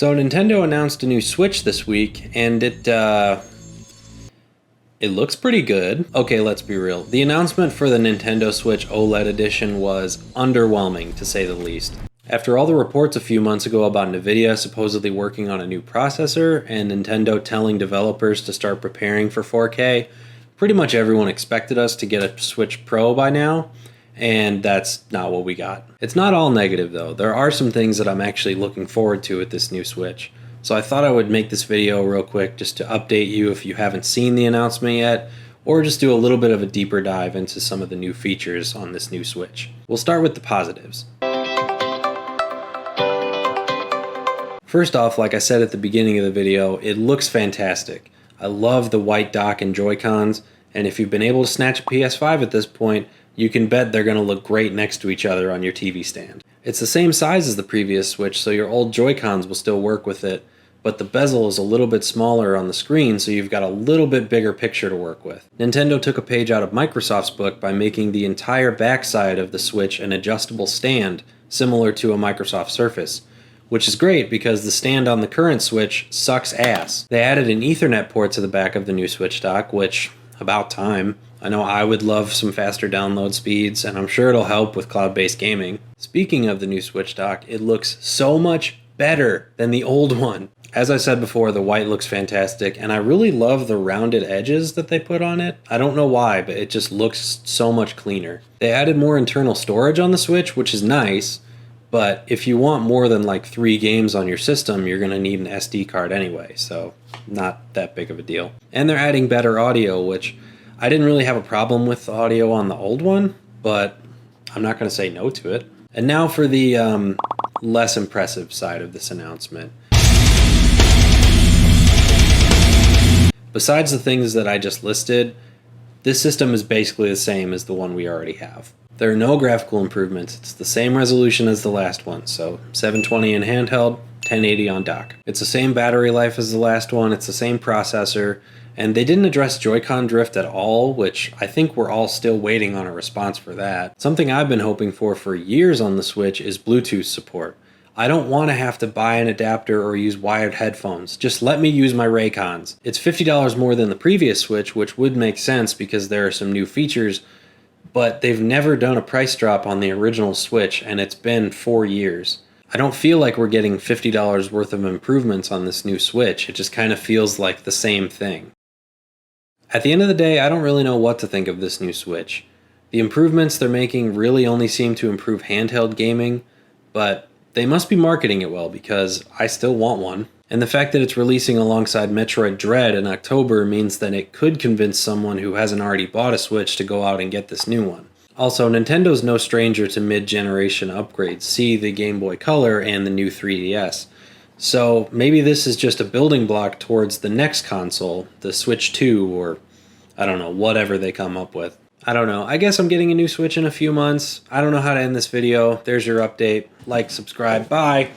So Nintendo announced a new Switch this week, and it looks pretty good. Okay, let's be real. The announcement for the Nintendo Switch OLED edition was underwhelming, to say the least. After all the reports a few months ago about Nvidia supposedly working on a new processor and Nintendo telling developers to start preparing for 4K, pretty much everyone expected us to get a Switch Pro by now, and that's not what we got. It's not all negative though. There are some things that I'm actually looking forward to with this new Switch. So I thought I would make this video real quick just to update you if you haven't seen the announcement yet, or just do a little bit of a deeper dive into some of the new features on this new Switch. We'll start with the positives. First off, like I said at the beginning of the video, it looks fantastic. I love the white dock and Joy-Cons, and if you've been able to snatch a PS5 at this point, you can bet they're going to look great next to each other on your TV stand. It's the same size as the previous Switch, so your old Joy-Cons will still work with it, but the bezel is a little bit smaller on the screen, so you've got a little bit bigger picture to work with. Nintendo took a page out of Microsoft's book by making the entire backside of the Switch an adjustable stand, similar to a Microsoft Surface, which is great because the stand on the current Switch sucks ass. They added an Ethernet port to the back of the new Switch dock, which, about time. I know I would love some faster download speeds, and I'm sure it'll help with cloud-based gaming. Speaking of the new Switch dock, it looks so much better than the old one. As I said before, the white looks fantastic, and I really love the rounded edges that they put on it. I don't know why, but it just looks so much cleaner. They added more internal storage on the Switch, which is nice, but if you want more than like 3 games on your system, you're going to need an SD card anyway, so not that big of a deal. And they're adding better audio, which I didn't really have a problem with the audio on the old one, but I'm not going to say no to it. And now for the less impressive side of this announcement. Besides the things that I just listed, this system is basically the same as the one we already have. There are no graphical improvements. It's the same resolution as the last one, so 720 in handheld, 1080 on dock. It's the same battery life as the last one, it's the same processor, and they didn't address Joy-Con drift at all, which I think we're all still waiting on a response for that. Something I've been hoping for years on the Switch is Bluetooth support. I don't want to have to buy an adapter or use wired headphones. Just let me use my Raycons. It's $50 more than the previous Switch, which would make sense because there are some new features, but they've never done a price drop on the original Switch, and it's been 4 years. I don't feel like we're getting $50 worth of improvements on this new Switch. It just kind of feels like the same thing. At the end of the day, I don't really know what to think of this new Switch. The improvements they're making really only seem to improve handheld gaming, but they must be marketing it well because I still want one. And the fact that it's releasing alongside Metroid Dread in October means that it could convince someone who hasn't already bought a Switch to go out and get this new one. Also, Nintendo's no stranger to mid-generation upgrades. See the Game Boy Color and the new 3DS. So maybe this is just a building block towards the next console, the Switch 2, or I don't know, whatever they come up with. I don't know. I guess I'm getting a new Switch in a few months. I don't know how to end this video. There's your update. Like, subscribe. Bye!